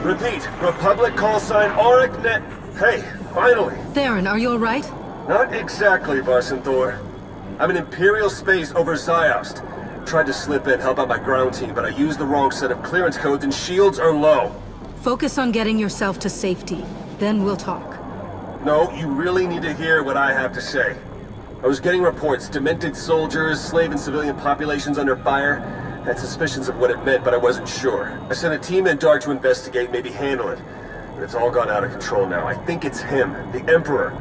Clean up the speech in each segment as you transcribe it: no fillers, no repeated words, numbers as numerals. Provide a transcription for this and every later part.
Repeat, Republic call sign Auric Net. Hey, finally. Theron, are you alright? Not exactly, SWTOR. I'm in Imperial space over Ziost. Tried to slip in, help out my ground team, but I used the wrong set of clearance codes and shields are low. Focus on getting yourself to safety. Then we'll talk. No, you really need to hear what I have to say. I was getting reports, demented soldiers, slave and civilian populations under fire. Had suspicions of what it meant, but I wasn't sure. I sent a team in Dark to investigate, maybe handle it. But it's all gone out of control now. I think it's him, the Emperor.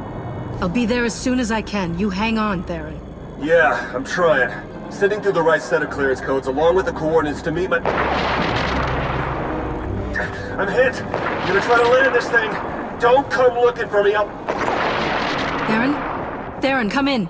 I'll be there as soon as I can. You hang on, Theron. Yeah, I'm trying. Sending through the right set of clearance codes along with the coordinates to meet my... I'm hit! I'm gonna try to land this thing! Don't come looking for me, Theron? Theron, come in!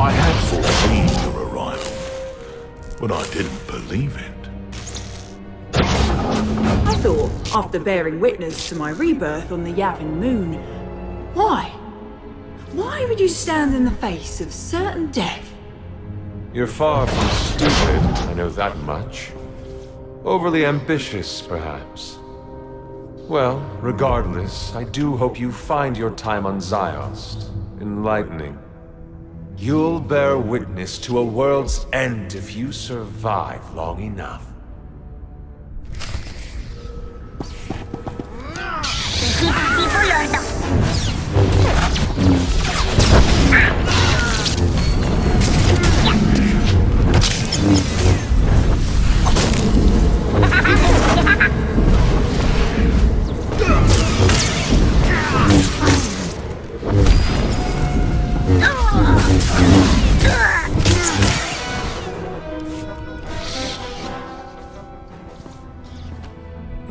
I had foreseen your arrival, but I didn't believe it. I thought, after bearing witness to my rebirth on the Yavin moon, why? Why would you stand in the face of certain death? You're far from stupid, I know that much. Overly ambitious, perhaps. Well, regardless, I do hope you find your time on Ziost enlightening. You'll bear witness to a world's end if you survive long enough.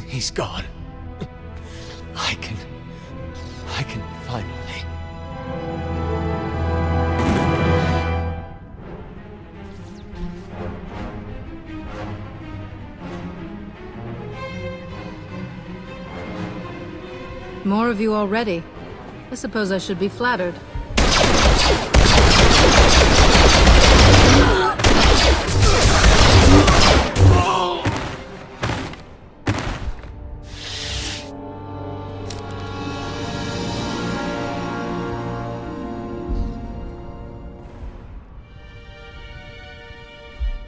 He's gone. I can finally... More of you already. I suppose I should be flattered.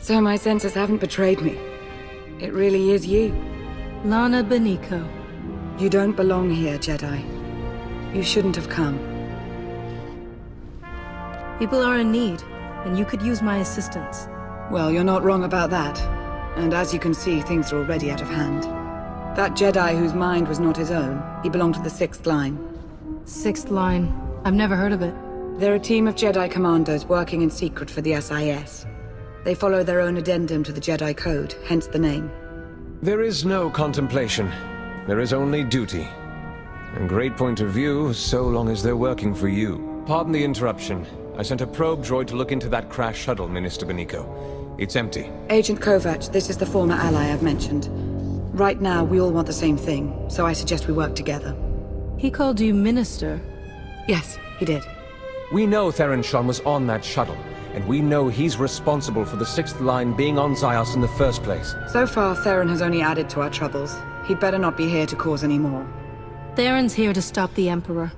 So my senses haven't betrayed me. It really is you. Lana Beniko. You don't belong here, Jedi. You shouldn't have come. People are in need, and you could use my assistance. Well, you're not wrong about that. And as you can see, things are already out of hand. That Jedi whose mind was not his own, he belonged to the Sixth Line. Sixth Line. I've never heard of it. They're a team of Jedi commandos working in secret for the SIS. They follow their own addendum to the Jedi Code, hence the name. There is no contemplation. There is only duty. A great point of view, so long as they're working for you. Pardon the interruption. I sent a probe droid to look into that crash shuttle, Minister Beniko. It's empty. Agent Kovac, this is the former ally I've mentioned. Right now, we all want the same thing, so I suggest we work together. He called you Minister. Yes, he did. We know Theron Shan was on that shuttle, and we know he's responsible for the Sixth Line being on Ziost in the first place. So far, Theron has only added to our troubles. He'd better not be here to cause any more. Theron's here to stop the Emperor.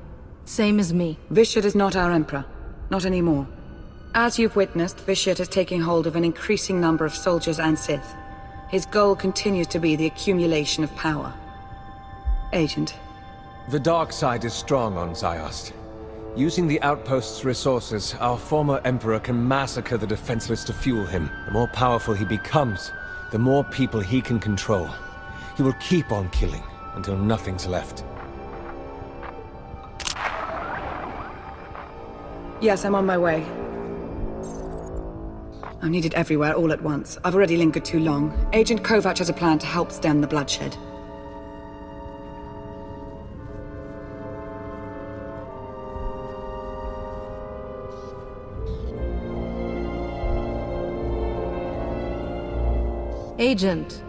Same as me. Vitiate is not our Emperor. Not anymore. As you've witnessed, Vitiate is taking hold of an increasing number of soldiers and Sith. His goal continues to be the accumulation of power. Agent. The dark side is strong on Ziost. Using the outpost's resources, our former Emperor can massacre the defenseless to fuel him. The more powerful he becomes, the more people he can control. He will keep on killing until nothing's left. Yes, I'm on my way. I'm needed everywhere all at once. I've already lingered too long. Agent Kovac has a plan to help stem the bloodshed. Agent.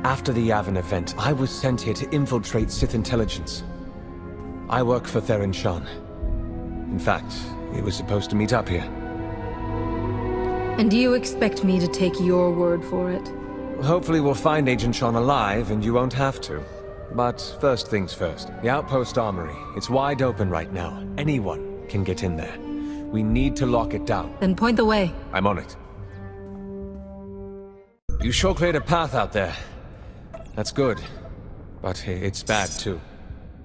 After the Yavin event, I was sent here to infiltrate Sith intelligence. I work for Theron Shan. In fact, we were supposed to meet up here. And do you expect me to take your word for it? Hopefully we'll find Agent Shan alive, and you won't have to. But first things first. The outpost armory. It's wide open right now. Anyone can get in there. We need to lock it down. Then point the way. I'm on it. You sure cleared a path out there. That's good. But it's bad, too.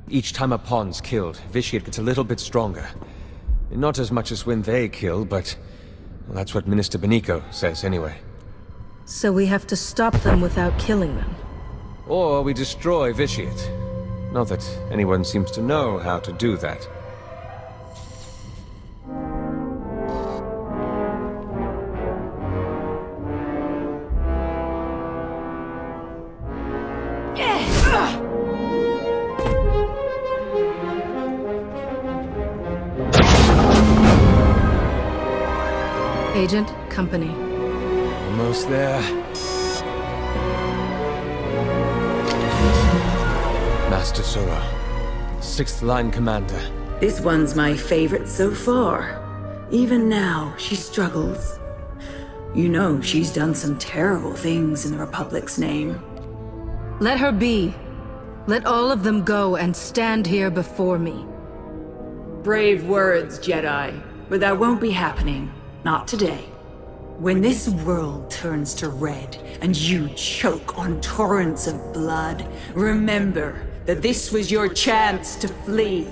Each time a pawn's killed, Vitiate gets a little bit stronger. Not as much as when they kill, but... well, that's what Minister Benico says, anyway. So we have to stop them without killing them. Or we destroy Vitiate. Not that anyone seems to know how to do that. Agent, company. Almost there. Master Sora, 6th Line Commander. This one's my favorite so far. Even now, she struggles. You know, she's done some terrible things in the Republic's name. Let her be. Let all of them go and stand here before me. Brave words, Jedi. But that won't be happening. Not today. When this world turns to red and you choke on torrents of blood, remember that this was your chance to flee.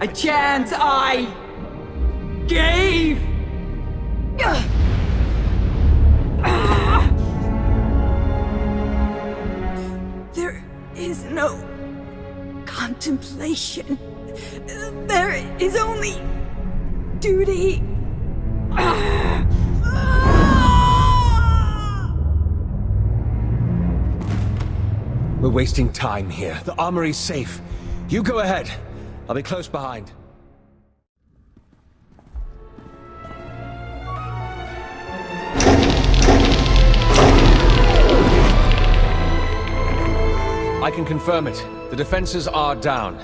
A chance I gave! There is no contemplation. There is only duty. We're wasting time here. The armory's safe. You go ahead. I'll be close behind. I can confirm it. The defenses are down.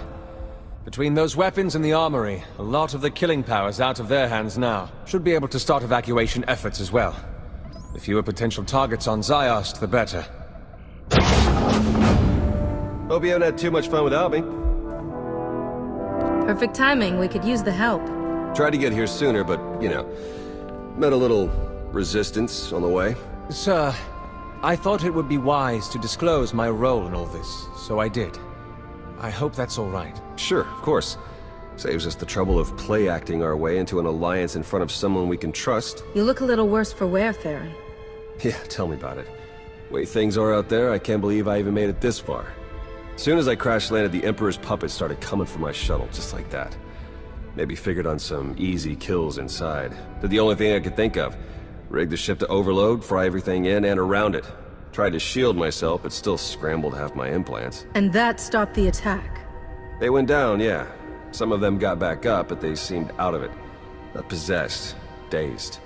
Between those weapons and the armory, a lot of the killing power's out of their hands now. Should be able to start evacuation efforts as well. The fewer potential targets on Ziost, the better. Hope you haven't had too much fun without me. Perfect timing. We could use the help. Tried to get here sooner, but, you know, met a little resistance on the way. Sir, I thought it would be wise to disclose my role in all this, so I did. I hope that's all right. Sure, of course. Saves us the trouble of play-acting our way into an alliance in front of someone we can trust. You look a little worse for wear, Theron. Yeah, tell me about it. Way things are out there, I can't believe I even made it this far. As soon as I crash-landed, the Emperor's puppets started coming for my shuttle, just like that. Maybe figured on some easy kills inside. Did the only thing I could think of. Rigged the ship to overload, fry everything in and around it. Tried to shield myself, but still scrambled half my implants. And that stopped the attack. They went down, yeah. Some of them got back up, but they seemed out of it. Not possessed. Dazed.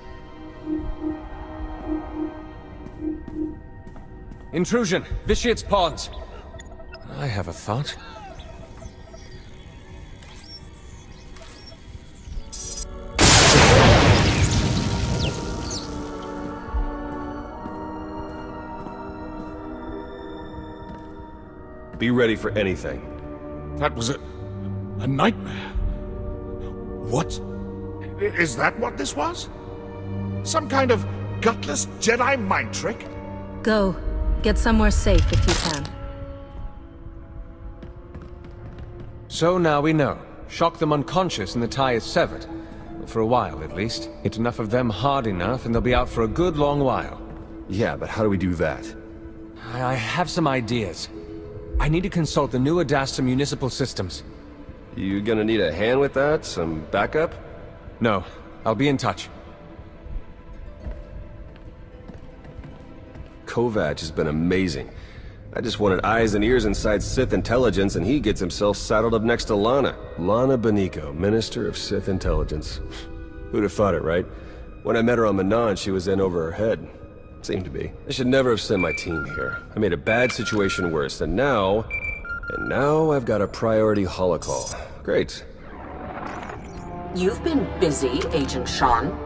Intrusion! Vitiate's pawns! I have a thought. Be ready for anything. That was a A nightmare? What? Is that what this was? Some kind of gutless Jedi mind trick? Go. Get somewhere safe if you can. So now we know. Shock them unconscious and the tie is severed. For a while, at least. Hit enough of them hard enough and they'll be out for a good long while. Yeah, but how do we do that? I have some ideas. I need to consult the new Adasta municipal systems. You gonna need a hand with that? Some backup? No, I'll be in touch. Kovac has been amazing. I just wanted eyes and ears inside Sith intelligence, and he gets himself saddled up next to Lana. Lana Beniko, Minister of Sith Intelligence. Who'd have thought it, right? When I met her on Manon, she was in over her head. Seemed to be. I should never have sent my team here. I made a bad situation worse, and now I've got a priority holocall. Great. You've been busy, Agent Sean.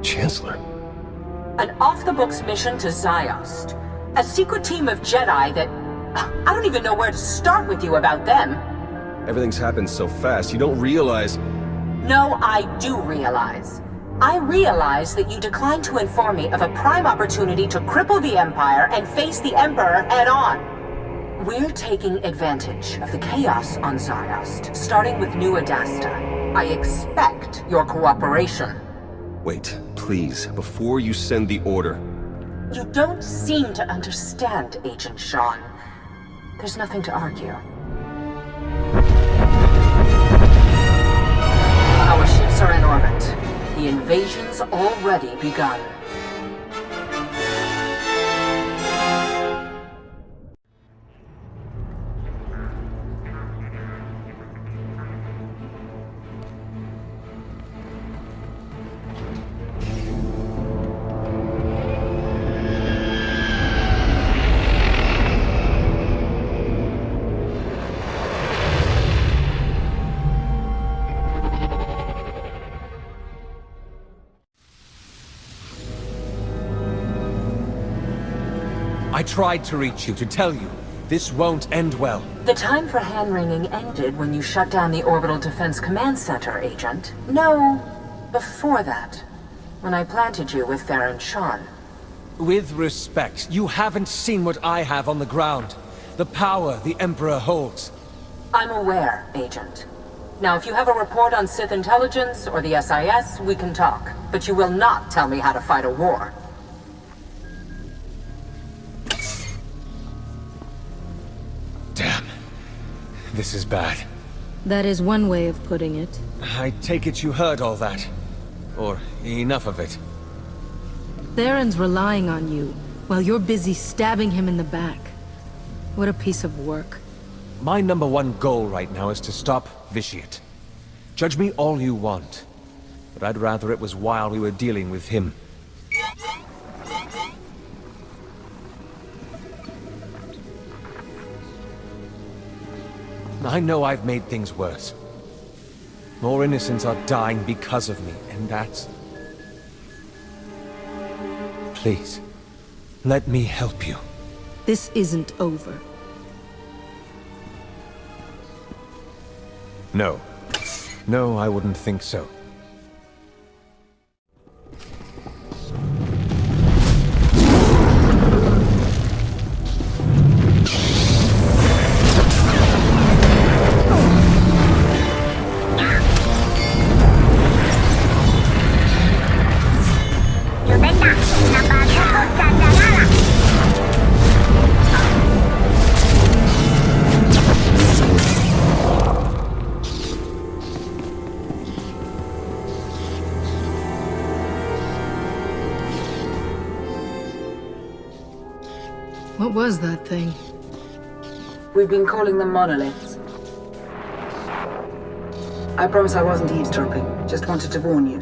Chancellor. An off-the-books mission to Ziost. A secret team of Jedi that... I don't even know where to start with you about them. Everything's happened so fast, you don't realize... No, I do realize. I realize that you declined to inform me of a prime opportunity to cripple the Empire and face the Emperor head-on. We're taking advantage of the chaos on Ziost, starting with New Adasta. I expect your cooperation. Wait, please, before you send the order... You don't seem to understand, Agent Sean. There's nothing to argue. Our ships are in orbit. The invasion's already begun. I tried to reach you, to tell you. This won't end well. The time for hand-wringing ended when you shut down the Orbital Defense Command Center, Agent. No, before that. When I planted you with Farron Sean. With respect, you haven't seen what I have on the ground. The power the Emperor holds. I'm aware, Agent. Now, if you have a report on Sith intelligence or the SIS, we can talk. But you will not tell me how to fight a war. Damn. This is bad. That is one way of putting it. I take it you heard all that. Or enough of it. Theron's relying on you, while you're busy stabbing him in the back. What a piece of work. My #1 goal right now is to stop Vitiate. Judge me all you want, but I'd rather it was while we were dealing with him. I know I've made things worse. More innocents are dying because of me, and that's... Please, let me help you. This isn't over. No. No, I wouldn't think so. What was that thing? We've been calling them monoliths. I promise I wasn't eavesdropping, just wanted to warn you.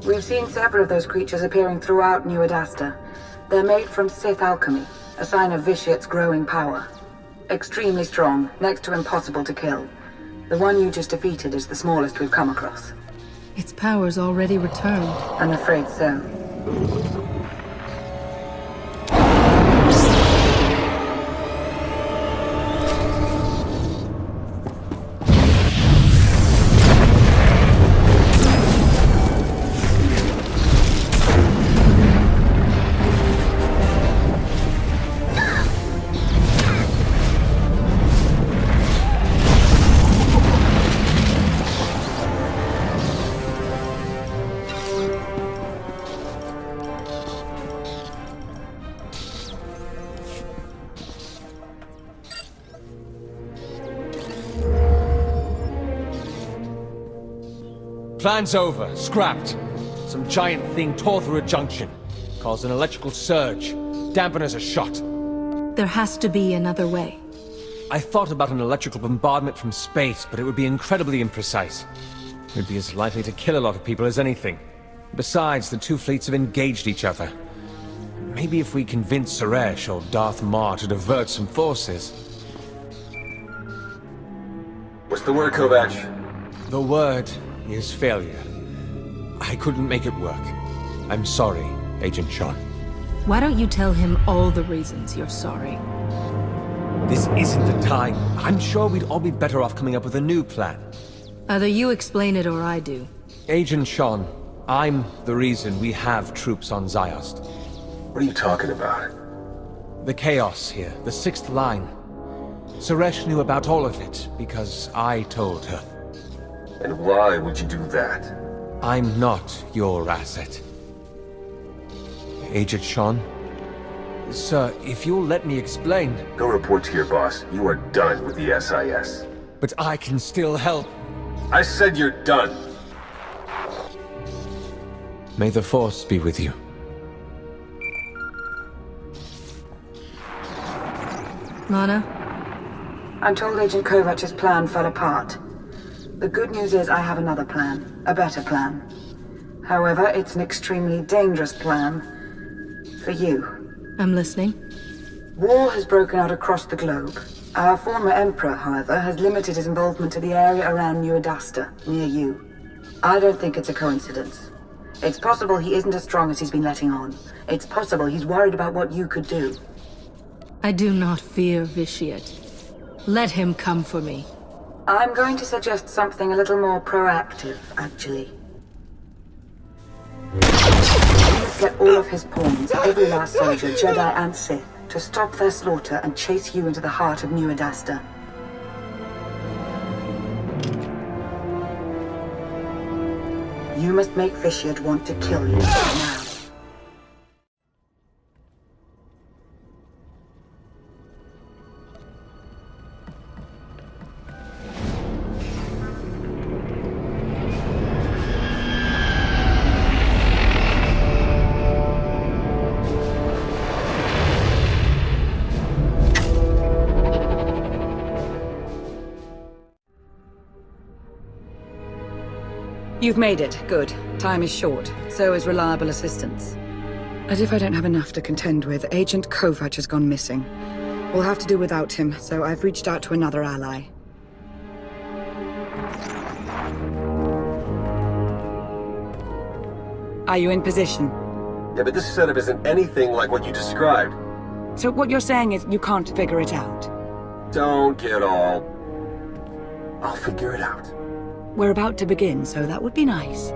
We've seen several of those creatures appearing throughout New Adasta. They're made from Sith alchemy, a sign of Vitiate's growing power. Extremely strong, next to impossible to kill. The one you just defeated is the smallest we've come across. Its power's already returned. I'm afraid so. Plan's over. Scrapped. Some giant thing tore through a junction. Caused an electrical surge. Dampeners are shot. There has to be another way. I thought about an electrical bombardment from space, but it would be incredibly imprecise. It would be as likely to kill a lot of people as anything. Besides, the two fleets have engaged each other. Maybe if we convince Suresh or Darth Maul to divert some forces. What's the word, Kovac? The word is failure. I couldn't make it work. I'm sorry, Agent Sean. Why don't you tell him all the reasons you're sorry? This isn't the time. I'm sure we'd all be better off coming up with a new plan. Either you explain it or I do. Agent Sean, I'm the reason we have troops on Ziost. What are you talking about? The chaos here, the sixth line. Suresh knew about all of it because I told her. And why would you do that? I'm not your asset. Agent Sean? Sir, if you'll let me explain... Go report to your boss. You are done with the SIS. But I can still help. I said you're done. May the Force be with you. Lana? I'm told Agent Kovac's plan fell apart. The good news is I have another plan. A better plan. However, it's an extremely dangerous plan. For you. I'm listening. War has broken out across the globe. Our former Emperor, however, has limited his involvement to the area around New Adasta, near you. I don't think it's a coincidence. It's possible he isn't as strong as he's been letting on. It's possible he's worried about what you could do. I do not fear Vitiate. Let him come for me. I'm going to suggest something a little more proactive, actually. Get all of his pawns, every last soldier, Jedi and Sith, to stop their slaughter and chase you into the heart of New Adasta. You must make Vitiate want to kill you now. You've made it. Good. Time is short. So is reliable assistance. As if I don't have enough to contend with, Agent Kovac has gone missing. We'll have to do without him, so I've reached out to another ally. Are you in position? Yeah, but this setup isn't anything like what you described. So what you're saying is you can't figure it out? Don't get all... I'll figure it out. We're about to begin, so that would be nice.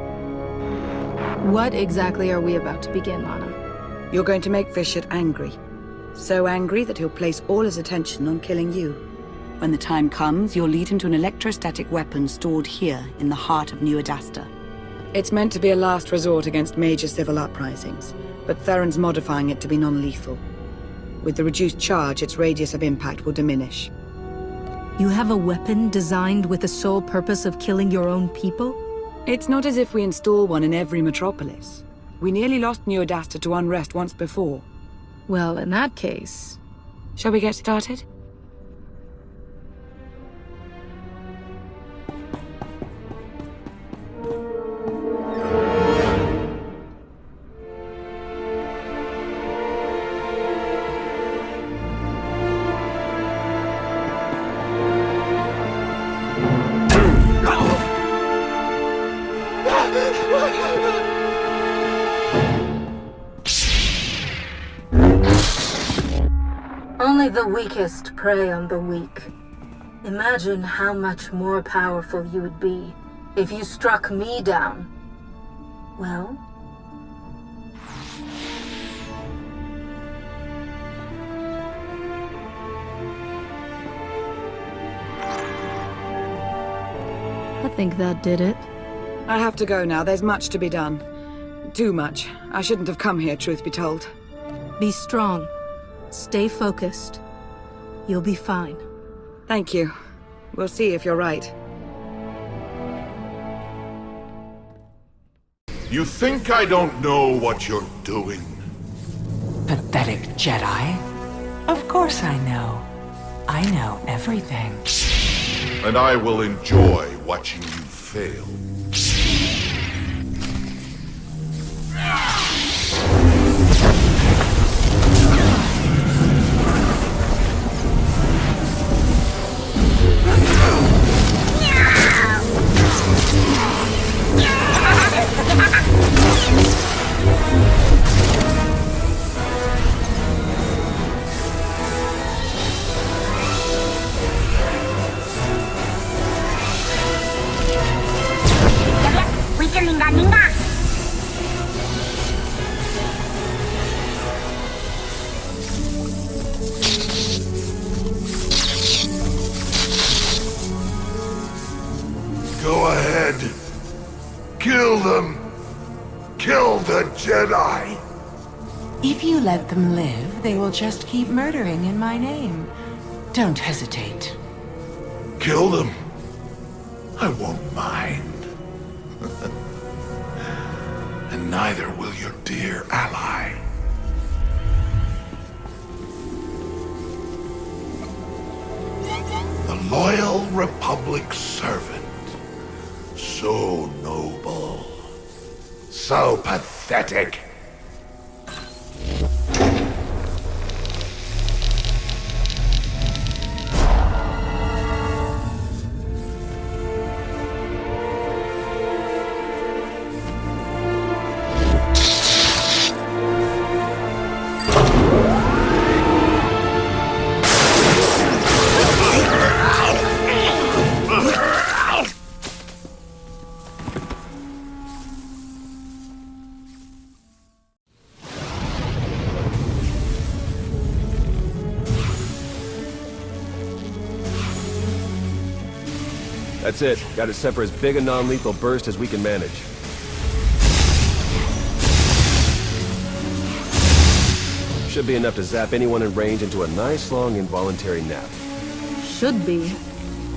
What exactly are we about to begin, Lana? You're going to make Vitiate angry. So angry that he'll place all his attention on killing you. When the time comes, you'll lead him to an electrostatic weapon stored here in the heart of New Adasta. It's meant to be a last resort against major civil uprisings, but Theron's modifying it to be non-lethal. With the reduced charge, its radius of impact will diminish. You have a weapon designed with the sole purpose of killing your own people? It's not as if we install one in every metropolis. We nearly lost New Adasta to unrest once before. Well, in that case... Shall we get started? Only the weakest prey on the weak. Imagine how much more powerful you would be if you struck me down. Well? I think that did it. I have to go now. There's much to be done. Too much. I shouldn't have come here, truth be told. Be strong. Stay focused. You'll be fine. Thank you. We'll see if you're right. You think I don't know what you're doing? Pathetic Jedi. Of course I know. I know everything. And I will enjoy watching you fail. Go ahead. Kill them. Kill the Jedi. If you let them live, they will just keep murdering in my name. Don't hesitate. Kill them. I won't mind. And neither will your dear ally. The loyal Republic servant. So noble. So pathetic. That's it. Got it set for as big a non-lethal burst as we can manage. Should be enough to zap anyone in range into a nice long involuntary nap. Should be.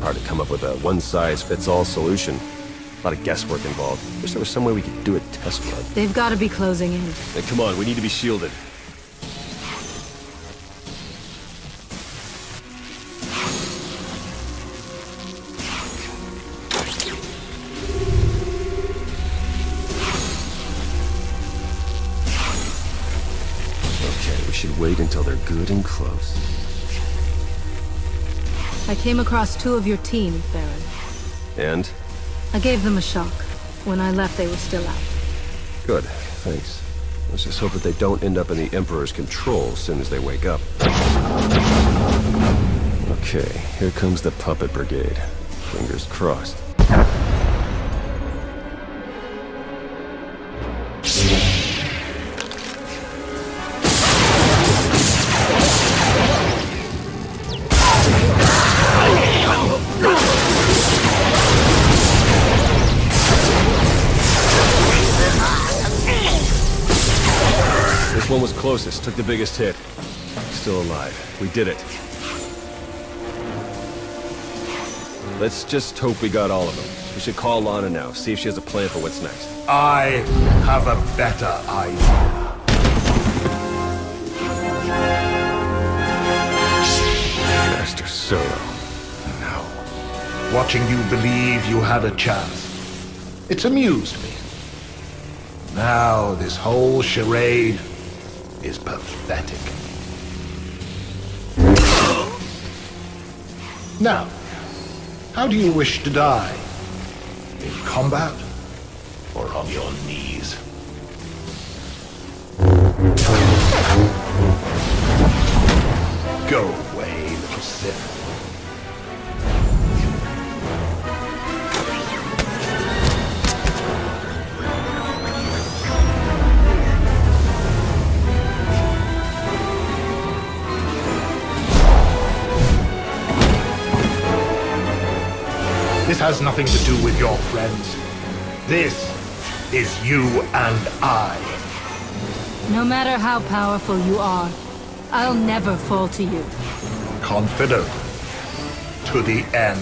Hard to come up with a one-size-fits-all solution. A lot of guesswork involved. Wish there was some way we could do a test run. They've got to be closing in. Hey, come on, we need to be shielded. Should wait until they're good and close. I came across 2 of your team, Baron. And? I gave them a shock. When I left, they were still out. Good, thanks. Let's just hope that they don't end up in the Emperor's control as soon as they wake up. Okay, here comes the Puppet Brigade. Fingers crossed. This one was closest, took the biggest hit. Still alive. We did it. Let's just hope we got all of them. We should call Lana now, see if she has a plan for what's next. I have a better idea. Master Solo. No. Watching you believe you had a chance. It's amused me. Now this whole charade is pathetic. Now, how do you wish to die? In combat? Or on your knees? Go away, little Sith. This has nothing to do with your friends. This is you and I. No matter how powerful you are, I'll never fall to you. Confident. To the end.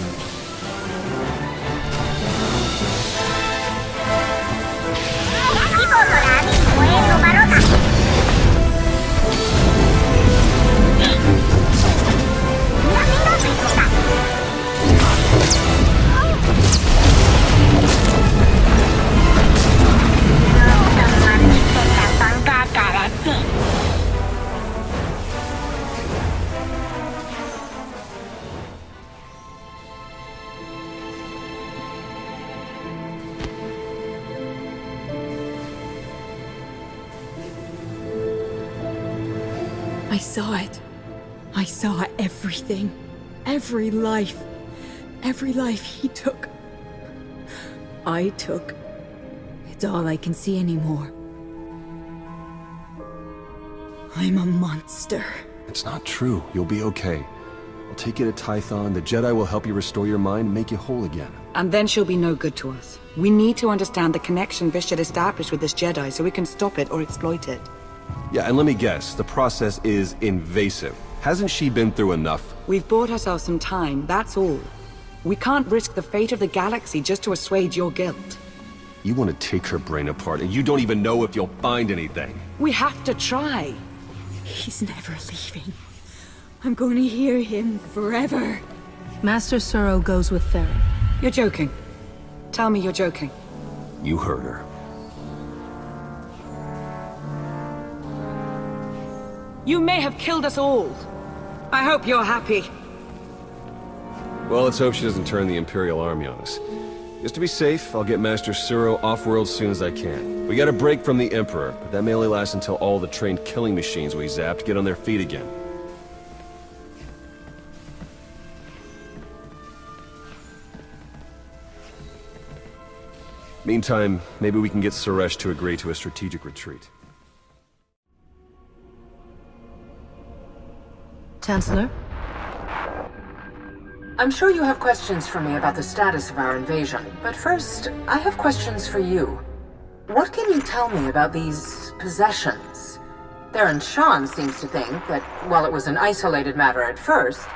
I saw it. I saw everything. Every life. Every life he took. I took. It's all I can see anymore. I'm a monster. It's not true. You'll be okay. I'll take you to Tython. The Jedi will help you restore your mind and make you whole again. And then she'll be no good to us. We need to understand the connection Bishop established with this Jedi so we can stop it or exploit it. Yeah, and let me guess. The process is invasive. Hasn't she been through enough? We've bought ourselves some time, that's all. We can't risk the fate of the galaxy just to assuage your guilt. You want to take her brain apart, and you don't even know if you'll find anything. We have to try. He's never leaving. I'm going to hear him forever. Master Suro goes with Theron. You're joking. Tell me you're joking. You heard her. You may have killed us all. I hope you're happy. Well, let's hope she doesn't turn the Imperial Army on us. Just to be safe, I'll get Master Suro off-world as soon as I can. We got a break from the Emperor, but that may only last until all the trained killing machines we zapped get on their feet again. Meantime, maybe we can get Suresh to agree to a strategic retreat. Chancellor? I'm sure you have questions for me about the status of our invasion, but first, I have questions for you. What can you tell me about these possessions? Theron Shan seems to think that, while it was an isolated matter at first...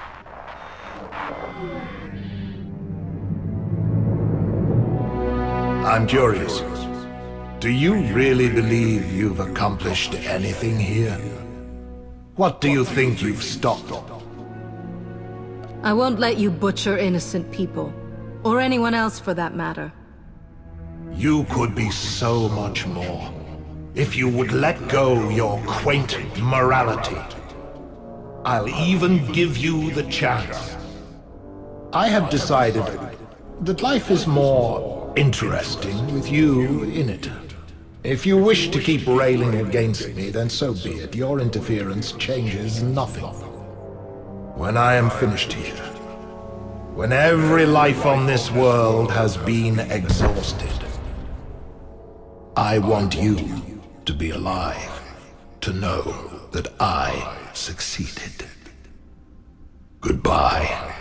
I'm curious. Do you really believe you've accomplished anything here? What do you think you've stopped? I won't let you butcher innocent people. Or anyone else for that matter. You could be so much more. If you would let go your quaint morality. I'll even give you the chance. I have decided that life is more interesting with you in it. If you wish to keep railing against me, then so be it. Your interference changes nothing. When I am finished here, when every life on this world has been exhausted, I want you to be alive, to know that I succeeded. Goodbye.